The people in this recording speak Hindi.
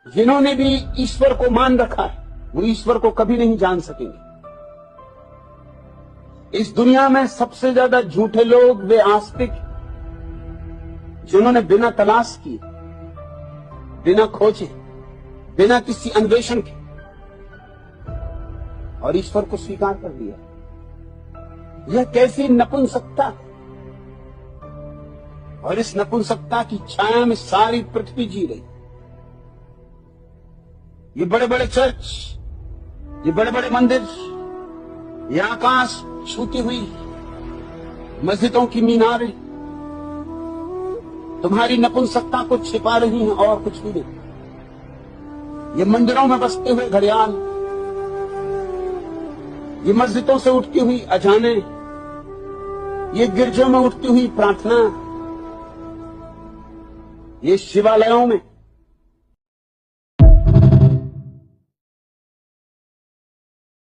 जिन्होंने भी ईश्वर को मान रखा है वो ईश्वर को कभी नहीं जान सकेंगे। इस दुनिया में सबसे ज्यादा झूठे लोग वे आस्तिक जिन्होंने बिना तलाश किए, बिना खोजे, बिना किसी अन्वेषण के और ईश्वर को स्वीकार कर लिया। यह कैसी नपुंसकता है, और इस नपुंसकता की छाया में सारी पृथ्वी जी रही। ये बड़े बड़े चर्च, ये बड़े बड़े मंदिर, ये आकाश छूती हुई मस्जिदों की मीनारें तुम्हारी नपुंसकता को छिपा रही हैं और कुछ भी नहीं। ये मंदिरों में बसते हुए घड़ियाल, ये मस्जिदों से उठती हुई अजाने, ये गिरजों में उठती हुई प्रार्थना, ये शिवालयों में